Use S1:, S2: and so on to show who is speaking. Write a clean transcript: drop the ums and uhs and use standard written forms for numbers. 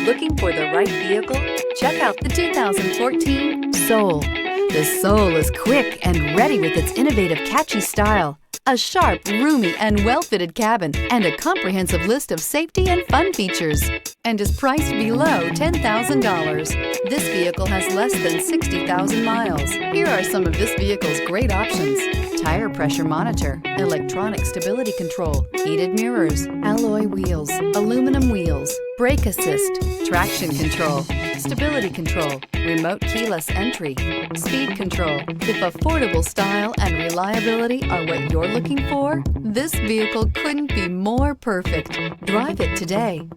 S1: looking for the right vehicle? Check out the 2014 Soul. The Soul is quick and ready with its innovative, catchy style, a sharp, roomy, and well-fitted cabin, and a comprehensive list of safety and fun features, and is priced below $10,000. This vehicle has less than 60,000 miles. Here are some of this vehicle's great options: tire pressure monitor, electronic stability control, heated mirrors, alloy wheels, aluminum wheels, brake assist, traction control, stability control, remote keyless entry, speed control. If affordable style and reliability are what you're looking for, this vehicle couldn't be more perfect. Drive it today.